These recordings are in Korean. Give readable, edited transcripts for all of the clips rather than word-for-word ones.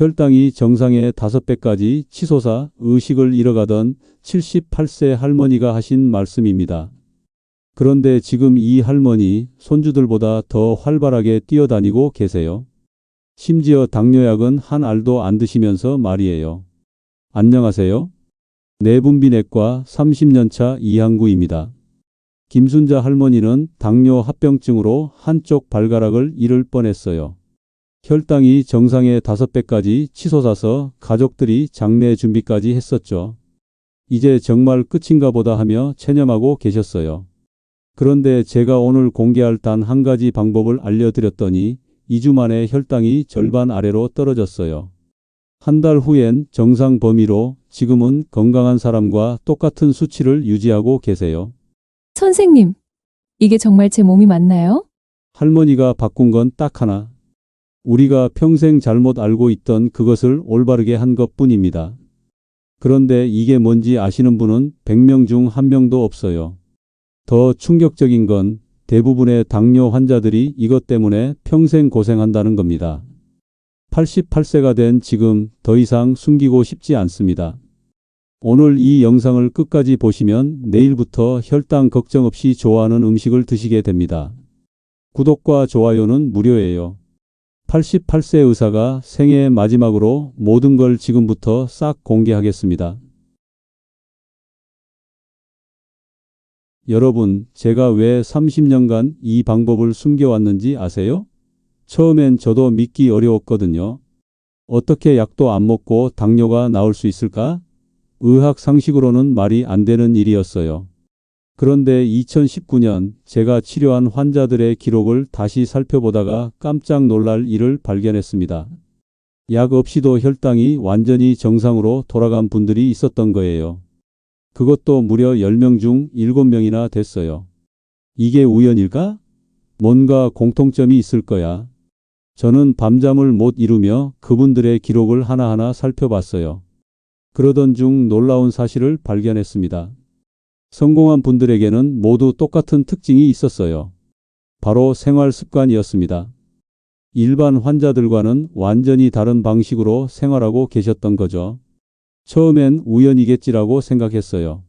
혈당이 정상의 5배까지 치솟아 의식을 잃어가던 78세 할머니가 하신 말씀입니다. 그런데 지금 이 할머니 손주들보다 더 활발하게 뛰어다니고 계세요. 심지어 당뇨약은 한 알도 안 드시면서 말이에요. 안녕하세요. 내분비내과 30년차 이항구입니다. 김순자 할머니는 당뇨 합병증으로 한쪽 발가락을 잃을 뻔했어요. 혈당이 정상의 5배까지 치솟아서 가족들이 장례 준비까지 했었죠. 이제 정말 끝인가 보다 하며 체념하고 계셨어요. 그런데 제가 오늘 공개할 단 한 가지 방법을 알려드렸더니 2주 만에 혈당이 절반 아래로 떨어졌어요. 한 달 후엔 정상 범위로 지금은 건강한 사람과 똑같은 수치를 유지하고 계세요. 선생님, 이게 정말 제 몸이 맞나요? 할머니가 바꾼 건 딱 하나. 우리가 평생 잘못 알고 있던 그것을 올바르게 한 것뿐입니다. 그런데 이게 뭔지 아시는 분은 100명 중 1명도 없어요. 더 충격적인 건 대부분의 당뇨 환자들이 이것 때문에 평생 고생한다는 겁니다. 88세가 된 지금 더 이상 숨기고 싶지 않습니다. 오늘 이 영상을 끝까지 보시면 내일부터 혈당 걱정 없이 좋아하는 음식을 드시게 됩니다. 구독과 좋아요는 무료예요. 88세 의사가 생애 마지막으로 모든 걸 지금부터 싹 공개하겠습니다. 여러분, 제가 왜 30년간 이 방법을 숨겨왔는지 아세요? 처음엔 저도 믿기 어려웠거든요. 어떻게 약도 안 먹고 당뇨가 나올 수 있을까? 의학 상식으로는 말이 안 되는 일이었어요. 그런데 2019년 제가 치료한 환자들의 기록을 다시 살펴보다가 깜짝 놀랄 일을 발견했습니다. 약 없이도 혈당이 완전히 정상으로 돌아간 분들이 있었던 거예요. 그것도 무려 10명 중 7명이나 됐어요. 이게 우연일까? 뭔가 공통점이 있을 거야. 저는 밤잠을 못 이루며 그분들의 기록을 하나하나 살펴봤어요. 그러던 중 놀라운 사실을 발견했습니다. 성공한 분들에게는 모두 똑같은 특징이 있었어요. 바로 생활 습관이었습니다. 일반 환자들과는 완전히 다른 방식으로 생활하고 계셨던 거죠. 처음엔 우연이겠지라고 생각했어요.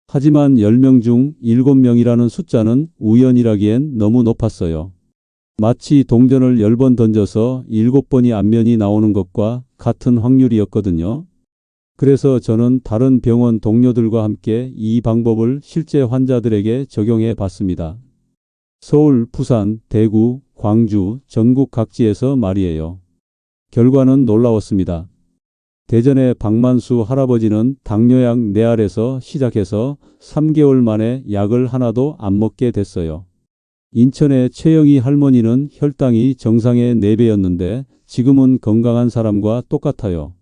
하지만 10명 중 7명이라는 숫자는 우연이라기엔 너무 높았어요. 마치 동전을 10번 던져서 7번이 앞면이 나오는 것과 같은 확률이었거든요. 그래서 저는 다른 병원 동료들과 함께 이 방법을 실제 환자들에게 적용해 봤습니다. 서울, 부산, 대구, 광주, 전국 각지에서 말이에요. 결과는 놀라웠습니다. 대전의 박만수 할아버지는 당뇨약 4알에서 시작해서 3개월 만에 약을 하나도 안 먹게 됐어요. 인천의 최영희 할머니는 혈당이 정상의 4배였는데 지금은 건강한 사람과 똑같아요.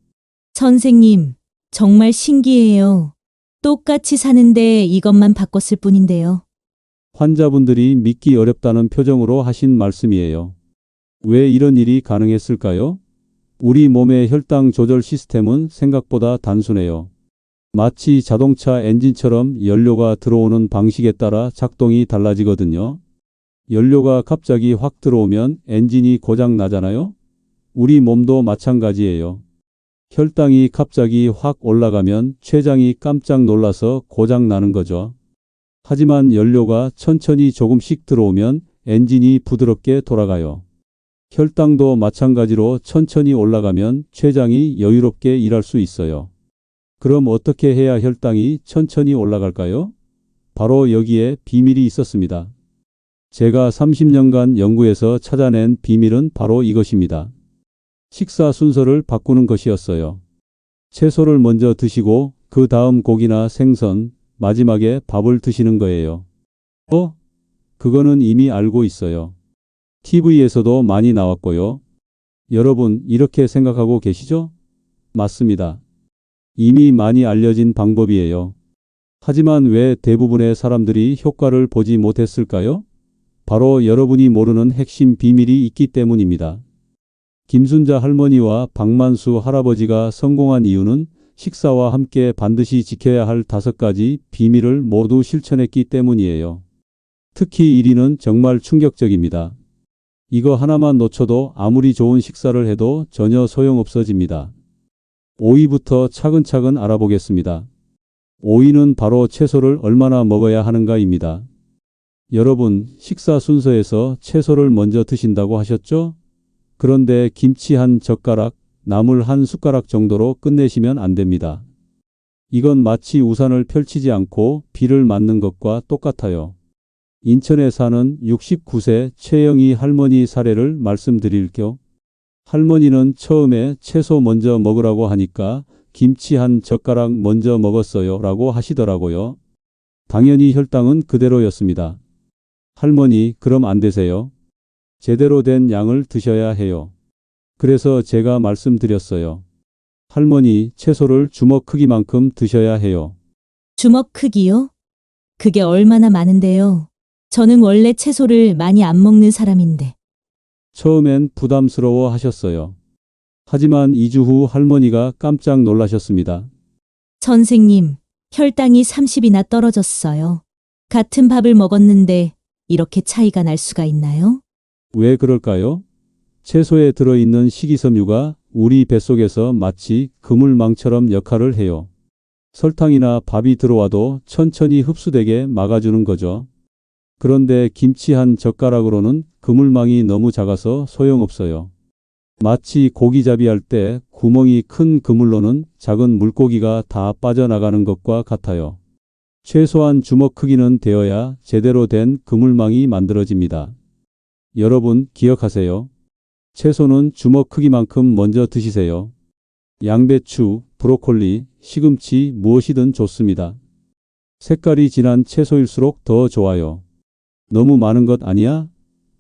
선생님, 정말 신기해요. 똑같이 사는데 이것만 바꿨을 뿐인데요. 환자분들이 믿기 어렵다는 표정으로 하신 말씀이에요. 왜 이런 일이 가능했을까요? 우리 몸의 혈당 조절 시스템은 생각보다 단순해요. 마치 자동차 엔진처럼 연료가 들어오는 방식에 따라 작동이 달라지거든요. 연료가 갑자기 확 들어오면 엔진이 고장 나잖아요? 우리 몸도 마찬가지예요. 혈당이 갑자기 확 올라가면 췌장이 깜짝 놀라서 고장 나는 거죠. 하지만 연료가 천천히 조금씩 들어오면 엔진이 부드럽게 돌아가요. 혈당도 마찬가지로 천천히 올라가면 췌장이 여유롭게 일할 수 있어요. 그럼 어떻게 해야 혈당이 천천히 올라갈까요? 바로 여기에 비밀이 있었습니다. 제가 30년간 연구해서 찾아낸 비밀은 바로 이것입니다. 식사 순서를 바꾸는 것이었어요. 채소를 먼저 드시고 그 다음 고기나 생선, 마지막에 밥을 드시는 거예요. 그거는 이미 알고 있어요. TV에서도 많이 나왔고요. 여러분 이렇게 생각하고 계시죠? 맞습니다. 이미 많이 알려진 방법이에요. 하지만 왜 대부분의 사람들이 효과를 보지 못했을까요? 바로 여러분이 모르는 핵심 비밀이 있기 때문입니다. 김순자 할머니와 박만수 할아버지가 성공한 이유는 식사와 함께 반드시 지켜야 할 5가지 비밀을 모두 실천했기 때문이에요. 특히 1위는 정말 충격적입니다. 이거 하나만 놓쳐도 아무리 좋은 식사를 해도 전혀 소용없어집니다. 오이부터 차근차근 알아보겠습니다. 오이는 바로 채소를 얼마나 먹어야 하는가입니다. 여러분, 식사 순서에서 채소를 먼저 드신다고 하셨죠? 그런데 김치 한 젓가락, 나물 한 숟가락 정도로 끝내시면 안 됩니다. 이건 마치 우산을 펼치지 않고 비를 맞는 것과 똑같아요. 인천에 사는 69세 최영희 할머니 사례를 말씀드릴게요. 할머니는 처음에 채소 먼저 먹으라고 하니까 김치 한 젓가락 먼저 먹었어요 라고 하시더라고요. 당연히 혈당은 그대로였습니다. 할머니, 그럼 안 되세요? 제대로 된 양을 드셔야 해요. 그래서 제가 말씀드렸어요. 할머니, 채소를 주먹 크기만큼 드셔야 해요. 주먹 크기요? 그게 얼마나 많은데요. 저는 원래 채소를 많이 안 먹는 사람인데. 처음엔 부담스러워 하셨어요. 하지만 2주 후 할머니가 깜짝 놀라셨습니다. 선생님, 혈당이 30이나 떨어졌어요. 같은 밥을 먹었는데 이렇게 차이가 날 수가 있나요? 왜 그럴까요? 채소에 들어있는 식이섬유가 우리 뱃속에서 마치 그물망처럼 역할을 해요. 설탕이나 밥이 들어와도 천천히 흡수되게 막아주는 거죠. 그런데 김치 한 젓가락으로는 그물망이 너무 작아서 소용없어요. 마치 고기잡이 할 때 구멍이 큰 그물로는 작은 물고기가 다 빠져나가는 것과 같아요. 최소한 주먹 크기는 되어야 제대로 된 그물망이 만들어집니다. 여러분 기억하세요. 채소는 주먹 크기만큼 먼저 드시세요. 양배추, 브로콜리, 시금치 무엇이든 좋습니다. 색깔이 진한 채소일수록 더 좋아요. 너무 많은 것 아니야?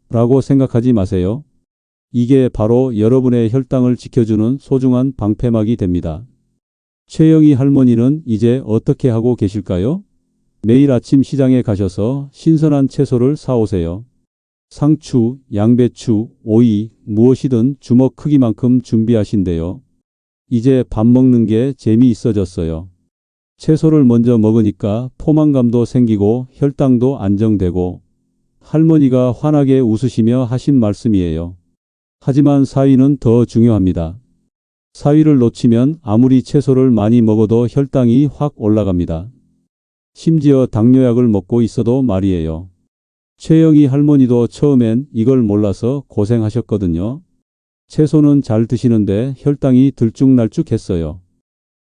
라고 생각하지 마세요. 이게 바로 여러분의 혈당을 지켜주는 소중한 방패막이 됩니다. 최영희 할머니는 이제 어떻게 하고 계실까요? 매일 아침 시장에 가셔서 신선한 채소를 사오세요. 상추, 양배추, 오이, 무엇이든 주먹 크기만큼 준비하신대요. 이제 밥 먹는 게 재미있어졌어요. 채소를 먼저 먹으니까 포만감도 생기고 혈당도 안정되고 할머니가 환하게 웃으시며 하신 말씀이에요. 하지만 사위는 더 중요합니다. 사위를 놓치면 아무리 채소를 많이 먹어도 혈당이 확 올라갑니다. 심지어 당뇨약을 먹고 있어도 말이에요. 최영희 할머니도 처음엔 이걸 몰라서 고생하셨거든요. 채소는 잘 드시는데 혈당이 들쭉날쭉했어요.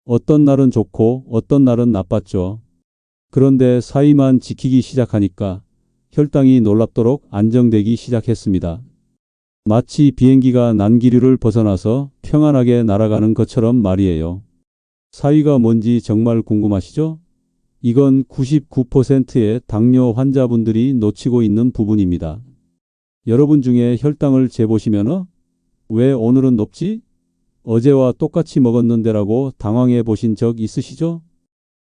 어떤 날은 좋고 어떤 날은 나빴죠. 그런데 사위만 지키기 시작하니까 혈당이 놀랍도록 안정되기 시작했습니다. 마치 비행기가 난기류를 벗어나서 평안하게 날아가는 것처럼 말이에요. 사위가 뭔지 정말 궁금하시죠? 이건 99%의 당뇨 환자분들이 놓치고 있는 부분입니다. 여러분 중에 혈당을 재보시면 왜 오늘은 높지? 어제와 똑같이 먹었는데라고 당황해 보신 적 있으시죠?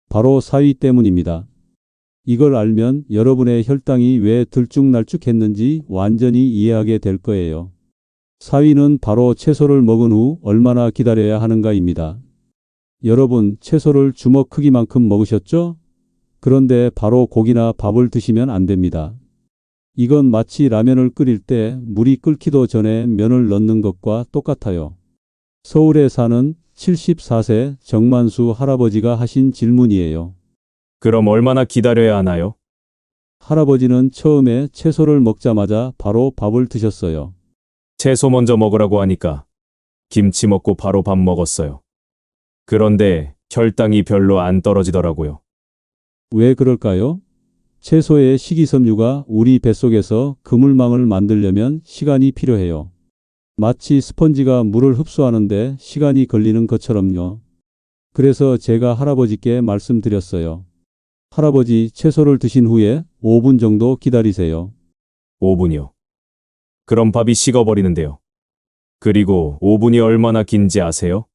바로 사위 때문입니다. 이걸 알면 여러분의 혈당이 왜 들쭉날쭉했는지 완전히 이해하게 될 거예요. 사위는 바로 채소를 먹은 후 얼마나 기다려야 하는가입니다. 여러분, 채소를 주먹 크기만큼 먹으셨죠? 그런데 바로 고기나 밥을 드시면 안 됩니다. 이건 마치 라면을 끓일 때 물이 끓기도 전에 면을 넣는 것과 똑같아요. 서울에 사는 74세 정만수 할아버지가 하신 질문이에요. 그럼 얼마나 기다려야 하나요? 할아버지는 처음에 채소를 먹자마자 바로 밥을 드셨어요. 채소 먼저 먹으라고 하니까 김치 먹고 바로 밥 먹었어요. 그런데 혈당이 별로 안 떨어지더라고요. 왜 그럴까요? 채소의 식이섬유가 우리 뱃속에서 그물망을 만들려면 시간이 필요해요. 마치 스펀지가 물을 흡수하는데 시간이 걸리는 것처럼요. 그래서 제가 할아버지께 말씀드렸어요. 할아버지, 채소를 드신 후에 5분 정도 기다리세요. 5분이요. 그럼 밥이 식어버리는데요. 그리고 5분이 얼마나 긴지 아세요?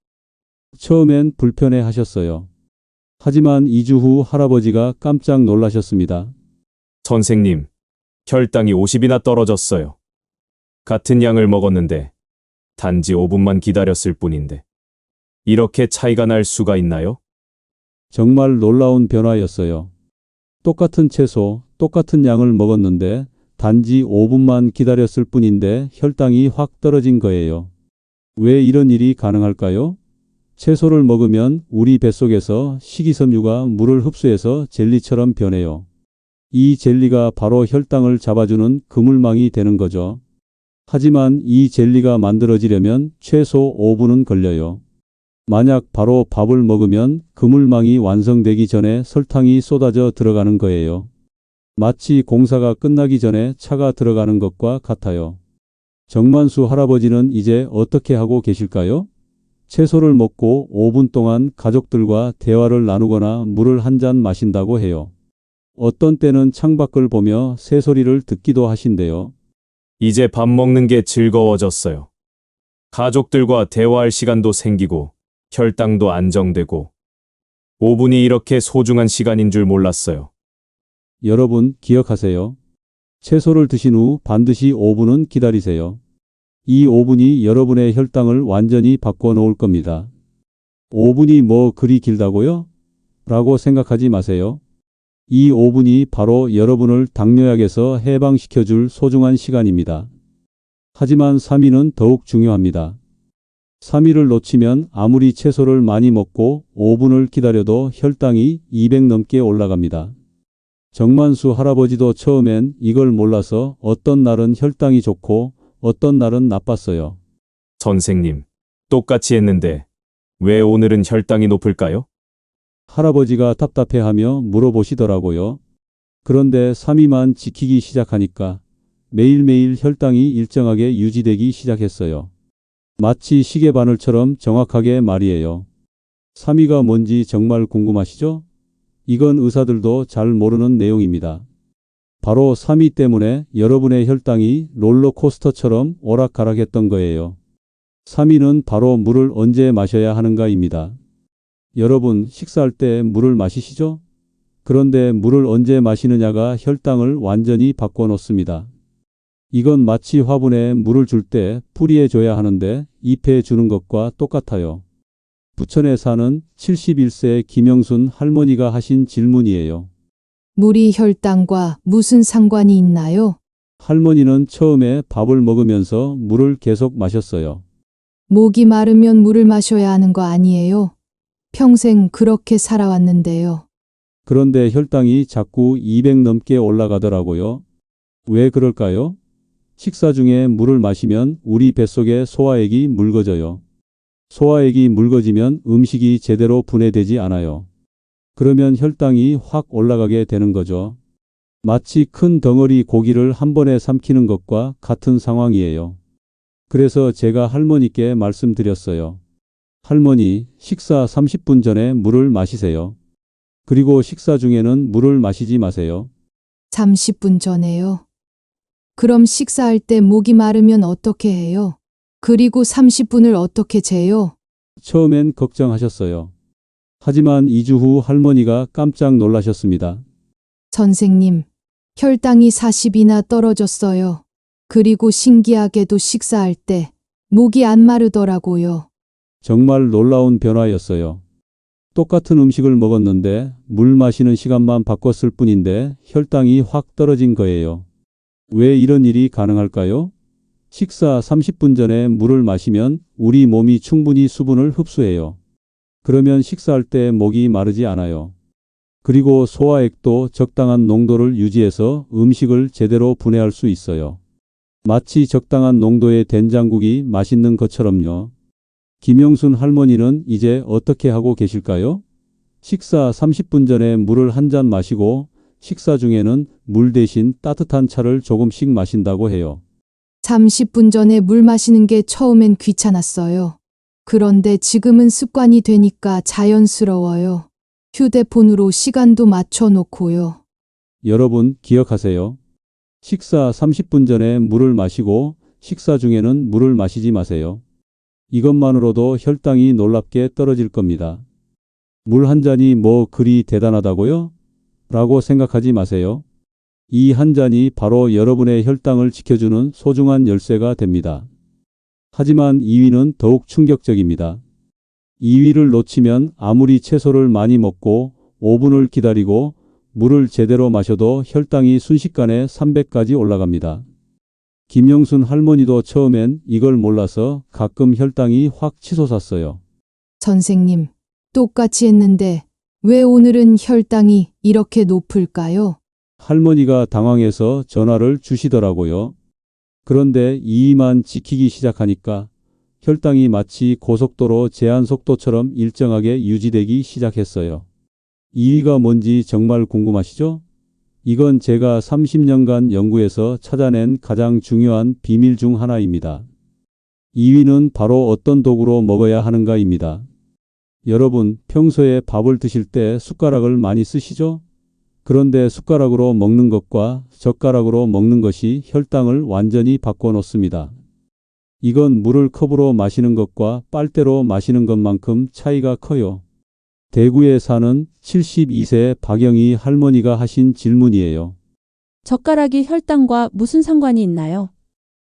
처음엔 불편해 하셨어요. 하지만 2주 후 할아버지가 깜짝 놀라셨습니다. 선생님, 혈당이 50이나 떨어졌어요. 같은 양을 먹었는데 단지 5분만 기다렸을 뿐인데 이렇게 차이가 날 수가 있나요? 정말 놀라운 변화였어요. 똑같은 채소, 똑같은 양을 먹었는데 단지 5분만 기다렸을 뿐인데 혈당이 확 떨어진 거예요. 왜 이런 일이 가능할까요? 채소를 먹으면 우리 뱃속에서 식이섬유가 물을 흡수해서 젤리처럼 변해요. 이 젤리가 바로 혈당을 잡아주는 그물망이 되는 거죠. 하지만 이 젤리가 만들어지려면 최소 5분은 걸려요. 만약 바로 밥을 먹으면 그물망이 완성되기 전에 설탕이 쏟아져 들어가는 거예요. 마치 공사가 끝나기 전에 차가 들어가는 것과 같아요. 정만수 할아버지는 이제 어떻게 하고 계실까요? 채소를 먹고 5분 동안 가족들과 대화를 나누거나 물을 한 잔 마신다고 해요. 어떤 때는 창밖을 보며 새소리를 듣기도 하신대요. 이제 밥 먹는 게 즐거워졌어요. 가족들과 대화할 시간도 생기고 혈당도 안정되고 5분이 이렇게 소중한 시간인 줄 몰랐어요. 여러분 기억하세요. 채소를 드신 후 반드시 5분은 기다리세요. 이 5분이 여러분의 혈당을 완전히 바꿔놓을 겁니다. 5분이 뭐 그리 길다고요? 라고 생각하지 마세요. 이 5분이 바로 여러분을 당뇨약에서 해방시켜줄 소중한 시간입니다. 하지만 3위는 더욱 중요합니다. 3위를 놓치면 아무리 채소를 많이 먹고 5분을 기다려도 혈당이 200 넘게 올라갑니다. 정만수 할아버지도 처음엔 이걸 몰라서 어떤 날은 혈당이 좋고 어떤 날은 나빴어요. 선생님, 똑같이 했는데 왜 오늘은 혈당이 높을까요? 할아버지가 답답해하며 물어보시더라고요. 그런데 3위만 지키기 시작하니까 매일매일 혈당이 일정하게 유지되기 시작했어요. 마치 시계바늘처럼 정확하게 말이에요. 3위가 뭔지 정말 궁금하시죠? 이건 의사들도 잘 모르는 내용입니다. 바로 3위 때문에 여러분의 혈당이 롤러코스터처럼 오락가락했던 거예요. 3위는 바로 물을 언제 마셔야 하는가입니다. 여러분 식사할 때 물을 마시시죠? 그런데 물을 언제 마시느냐가 혈당을 완전히 바꿔놓습니다. 이건 마치 화분에 물을 줄 때 뿌리에 줘야 하는데 잎에 주는 것과 똑같아요. 부천에 사는 71세 김영순 할머니가 하신 질문이에요. 물이 혈당과 무슨 상관이 있나요? 할머니는 처음에 밥을 먹으면서 물을 계속 마셨어요. 목이 마르면 물을 마셔야 하는 거 아니에요? 평생 그렇게 살아왔는데요. 그런데 혈당이 자꾸 200 넘게 올라가더라고요. 왜 그럴까요? 식사 중에 물을 마시면 우리 뱃속에 소화액이 묽어져요. 소화액이 묽어지면 음식이 제대로 분해되지 않아요. 그러면 혈당이 확 올라가게 되는 거죠. 마치 큰 덩어리 고기를 한 번에 삼키는 것과 같은 상황이에요. 그래서 제가 할머니께 말씀드렸어요. 할머니, 식사 30분 전에 물을 마시세요. 그리고 식사 중에는 물을 마시지 마세요. 30분 전에요. 그럼 식사할 때 목이 마르면 어떻게 해요? 그리고 30분을 어떻게 재요? 처음엔 걱정하셨어요. 하지만 2주 후 할머니가 깜짝 놀라셨습니다. 선생님, 혈당이 40이나 떨어졌어요. 그리고 신기하게도 식사할 때 목이 안 마르더라고요. 정말 놀라운 변화였어요. 똑같은 음식을 먹었는데 물 마시는 시간만 바꿨을 뿐인데 혈당이 확 떨어진 거예요. 왜 이런 일이 가능할까요? 식사 30분 전에 물을 마시면 우리 몸이 충분히 수분을 흡수해요. 그러면 식사할 때 목이 마르지 않아요. 그리고 소화액도 적당한 농도를 유지해서 음식을 제대로 분해할 수 있어요. 마치 적당한 농도의 된장국이 맛있는 것처럼요. 김영순 할머니는 이제 어떻게 하고 계실까요? 식사 30분 전에 물을 한 잔 마시고 식사 중에는 물 대신 따뜻한 차를 조금씩 마신다고 해요. 30분 전에 물 마시는 게 처음엔 귀찮았어요. 그런데 지금은 습관이 되니까 자연스러워요. 휴대폰으로 시간도 맞춰놓고요. 여러분 기억하세요. 식사 30분 전에 물을 마시고 식사 중에는 물을 마시지 마세요. 이것만으로도 혈당이 놀랍게 떨어질 겁니다. 물 한 잔이 뭐 그리 대단하다고요? 라고 생각하지 마세요. 이 한 잔이 바로 여러분의 혈당을 지켜주는 소중한 열쇠가 됩니다. 하지만 2위는 더욱 충격적입니다. 2위를 놓치면 아무리 채소를 많이 먹고 5분을 기다리고 물을 제대로 마셔도 혈당이 순식간에 300까지 올라갑니다. 김영순 할머니도 처음엔 이걸 몰라서 가끔 혈당이 확 치솟았어요. 선생님, 똑같이 했는데 왜 오늘은 혈당이 이렇게 높을까요? 할머니가 당황해서 전화를 주시더라고요. 그런데 이의만 지키기 시작하니까 혈당이 마치 고속도로 제한 속도처럼 일정하게 유지되기 시작했어요. 이의가 뭔지 정말 궁금하시죠? 이건 제가 30년간 연구해서 찾아낸 가장 중요한 비밀 중 하나입니다. 2위는 바로 어떤 도구로 먹어야 하는가입니다. 여러분, 평소에 밥을 드실 때 숟가락을 많이 쓰시죠? 그런데 숟가락으로 먹는 것과 젓가락으로 먹는 것이 혈당을 완전히 바꿔놓습니다. 이건 물을 컵으로 마시는 것과 빨대로 마시는 것만큼 차이가 커요. 대구에 사는 72세 박영희 할머니가 하신 질문이에요. 젓가락이 혈당과 무슨 상관이 있나요?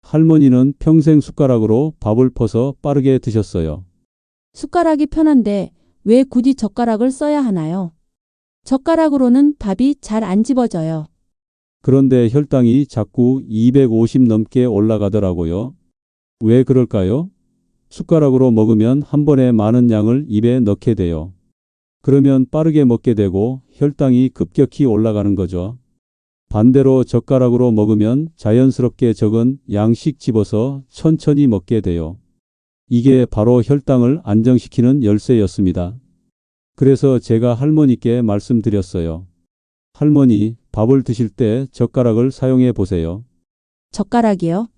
할머니는 평생 숟가락으로 밥을 퍼서 빠르게 드셨어요. 숟가락이 편한데 왜 굳이 젓가락을 써야 하나요? 젓가락으로는 밥이 잘 안 집어져요. 그런데 혈당이 자꾸 250 넘게 올라가더라고요. 왜 그럴까요? 숟가락으로 먹으면 한 번에 많은 양을 입에 넣게 돼요. 그러면 빠르게 먹게 되고 혈당이 급격히 올라가는 거죠. 반대로 젓가락으로 먹으면 자연스럽게 적은 양씩 집어서 천천히 먹게 돼요. 이게 바로 혈당을 안정시키는 열쇠였습니다. 그래서 제가 할머니께 말씀드렸어요. 할머니, 밥을 드실 때 젓가락을 사용해 보세요. 젓가락이요?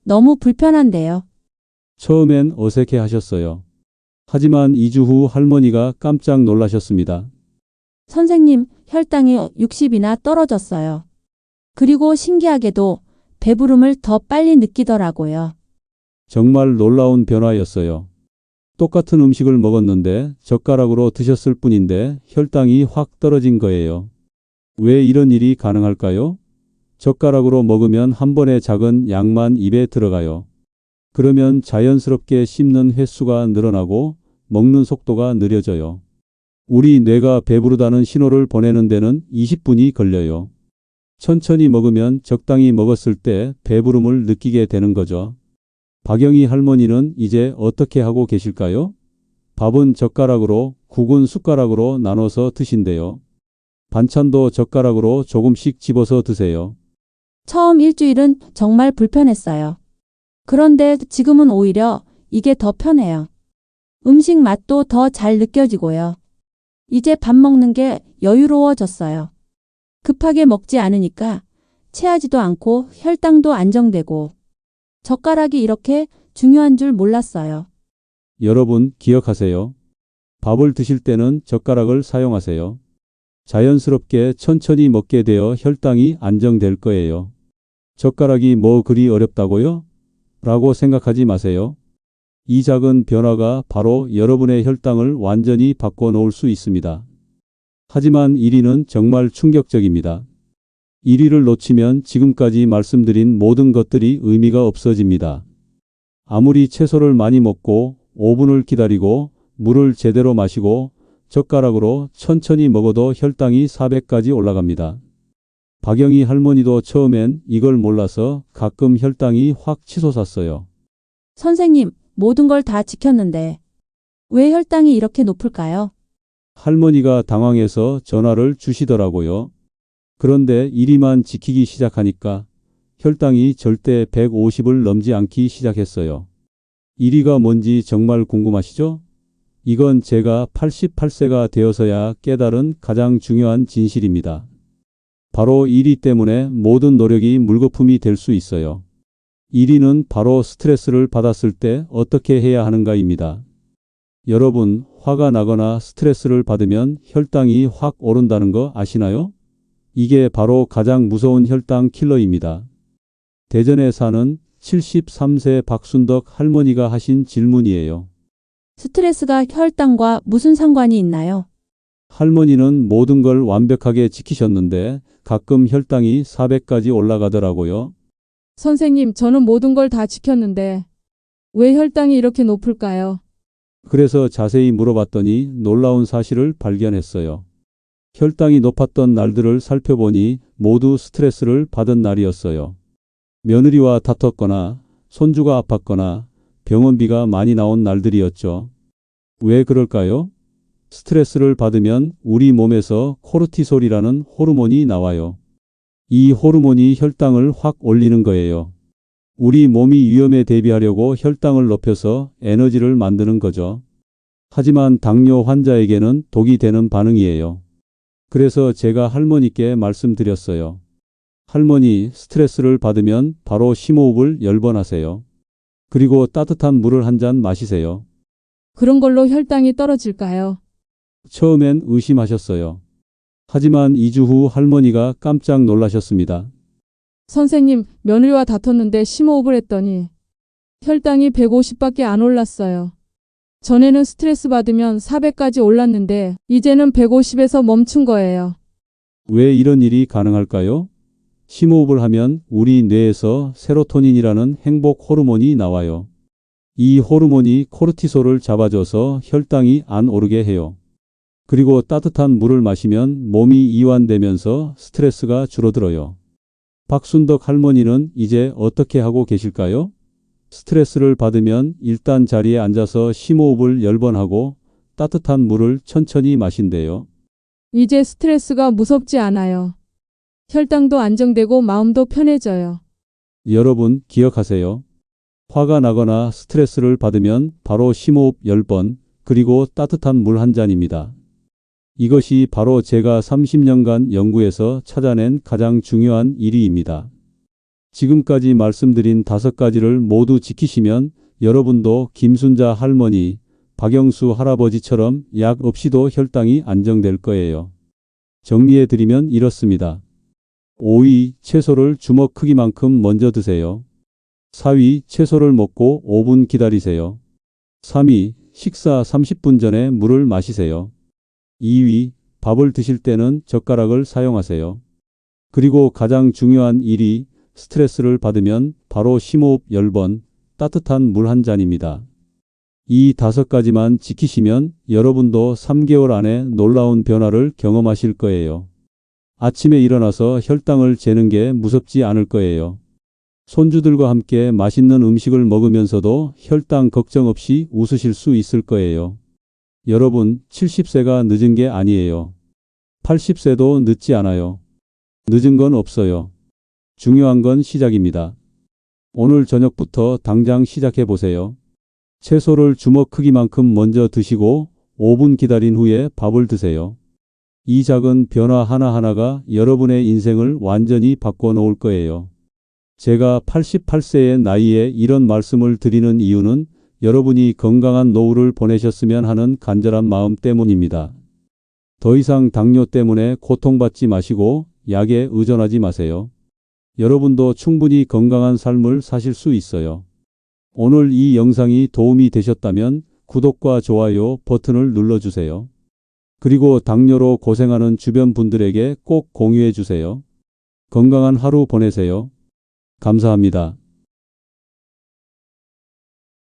너무 불편한데요. 처음엔 어색해 하셨어요. 하지만 2주 후 할머니가 깜짝 놀라셨습니다. 선생님, 혈당이 60이나 떨어졌어요. 그리고 신기하게도 배부름을 더 빨리 느끼더라고요. 정말 놀라운 변화였어요. 똑같은 음식을 먹었는데 젓가락으로 드셨을 뿐인데 혈당이 확 떨어진 거예요. 왜 이런 일이 가능할까요? 젓가락으로 먹으면 한 번에 작은 양만 입에 들어가요. 그러면 자연스럽게 씹는 횟수가 늘어나고 먹는 속도가 느려져요. 우리 뇌가 배부르다는 신호를 보내는 데는 20분이 걸려요. 천천히 먹으면 적당히 먹었을 때 배부름을 느끼게 되는 거죠. 박영희 할머니는 이제 어떻게 하고 계실까요? 밥은 젓가락으로, 국은 숟가락으로 나눠서 드신대요. 반찬도 젓가락으로 조금씩 집어서 드세요. 처음 일주일은 정말 불편했어요. 그런데 지금은 오히려 이게 더 편해요. 음식 맛도 더 잘 느껴지고요. 이제 밥 먹는 게 여유로워졌어요. 급하게 먹지 않으니까 체하지도 않고 혈당도 안정되고 젓가락이 이렇게 중요한 줄 몰랐어요. 여러분 기억하세요. 밥을 드실 때는 젓가락을 사용하세요. 자연스럽게 천천히 먹게 되어 혈당이 안정될 거예요. 젓가락이 뭐 그리 어렵다고요? 라고 생각하지 마세요. 이 작은 변화가 바로 여러분의 혈당을 완전히 바꿔놓을 수 있습니다. 하지만 1위는 정말 충격적입니다. 1위를 놓치면 지금까지 말씀드린 모든 것들이 의미가 없어집니다. 아무리 채소를 많이 먹고 5분을 기다리고 물을 제대로 마시고 젓가락으로 천천히 먹어도 혈당이 400까지 올라갑니다. 박영희 할머니도 처음엔 이걸 몰라서 가끔 혈당이 확 치솟았어요. 선생님, 모든 걸 다 지켰는데 왜 혈당이 이렇게 높을까요? 할머니가 당황해서 전화를 주시더라고요. 그런데 1위만 지키기 시작하니까 혈당이 절대 150을 넘지 않기 시작했어요. 1위가 뭔지 정말 궁금하시죠? 이건 제가 88세가 되어서야 깨달은 가장 중요한 진실입니다. 바로 1위 때문에 모든 노력이 물거품이 될 수 있어요. 1위는 바로 스트레스를 받았을 때 어떻게 해야 하는가입니다. 여러분, 화가 나거나 스트레스를 받으면 혈당이 확 오른다는 거 아시나요? 이게 바로 가장 무서운 혈당 킬러입니다. 대전에 사는 73세 박순덕 할머니가 하신 질문이에요. 스트레스가 혈당과 무슨 상관이 있나요? 할머니는 모든 걸 완벽하게 지키셨는데 가끔 혈당이 400까지 올라가더라고요. 선생님, 저는 모든 걸 다 지켰는데 왜 혈당이 이렇게 높을까요? 그래서 자세히 물어봤더니 놀라운 사실을 발견했어요. 혈당이 높았던 날들을 살펴보니 모두 스트레스를 받은 날이었어요. 며느리와 다퉜거나 손주가 아팠거나 병원비가 많이 나온 날들이었죠. 왜 그럴까요? 스트레스를 받으면 우리 몸에서 코르티솔이라는 호르몬이 나와요. 이 호르몬이 혈당을 확 올리는 거예요. 우리 몸이 위험에 대비하려고 혈당을 높여서 에너지를 만드는 거죠. 하지만 당뇨 환자에게는 독이 되는 반응이에요. 그래서 제가 할머니께 말씀드렸어요. 할머니, 스트레스를 받으면 바로 심호흡을 10번 하세요. 그리고 따뜻한 물을 한 잔 마시세요. 그런 걸로 혈당이 떨어질까요? 처음엔 의심하셨어요. 하지만 2주 후 할머니가 깜짝 놀라셨습니다. 선생님, 며느리와 다퉜는데 심호흡을 했더니 혈당이 150밖에 안 올랐어요. 전에는 스트레스 받으면 400까지 올랐는데 이제는 150에서 멈춘 거예요. 왜 이런 일이 가능할까요? 심호흡을 하면 우리 뇌에서 세로토닌이라는 행복 호르몬이 나와요. 이 호르몬이 코르티솔을 잡아줘서 혈당이 안 오르게 해요. 그리고 따뜻한 물을 마시면 몸이 이완되면서 스트레스가 줄어들어요. 박순덕 할머니는 이제 어떻게 하고 계실까요? 스트레스를 받으면 일단 자리에 앉아서 심호흡을 10번 하고 따뜻한 물을 천천히 마신대요. 이제 스트레스가 무섭지 않아요. 혈당도 안정되고 마음도 편해져요. 여러분 기억하세요. 화가 나거나 스트레스를 받으면 바로 심호흡 10번 그리고 따뜻한 물 한 잔입니다. 이것이 바로 제가 30년간 연구해서 찾아낸 가장 중요한 일입니다. 지금까지 말씀드린 5가지를 모두 지키시면 여러분도 김순자 할머니, 박영수 할아버지처럼 약 없이도 혈당이 안정될 거예요. 정리해드리면 이렇습니다. 5위, 채소를 주먹 크기만큼 먼저 드세요. 4위, 채소를 먹고 5분 기다리세요. 3위, 식사 30분 전에 물을 마시세요. 2위, 밥을 드실 때는 젓가락을 사용하세요. 그리고 가장 중요한 1위, 스트레스를 받으면 바로 심호흡 10번, 따뜻한 물 한 잔입니다. 이 5가지만 지키시면 여러분도 3개월 안에 놀라운 변화를 경험하실 거예요. 아침에 일어나서 혈당을 재는 게 무섭지 않을 거예요. 손주들과 함께 맛있는 음식을 먹으면서도 혈당 걱정 없이 웃으실 수 있을 거예요. 여러분, 70세가 늦은 게 아니에요. 80세도 늦지 않아요. 늦은 건 없어요. 중요한 건 시작입니다. 오늘 저녁부터 당장 시작해 보세요. 채소를 주먹 크기만큼 먼저 드시고 5분 기다린 후에 밥을 드세요. 이 작은 변화 하나하나가 여러분의 인생을 완전히 바꿔 놓을 거예요. 제가 88세의 나이에 이런 말씀을 드리는 이유는 여러분이 건강한 노후를 보내셨으면 하는 간절한 마음 때문입니다. 더 이상 당뇨 때문에 고통받지 마시고 약에 의존하지 마세요. 여러분도 충분히 건강한 삶을 사실 수 있어요. 오늘 이 영상이 도움이 되셨다면 구독과 좋아요 버튼을 눌러주세요. 그리고 당뇨로 고생하는 주변 분들에게 꼭 공유해 주세요. 건강한 하루 보내세요. 감사합니다.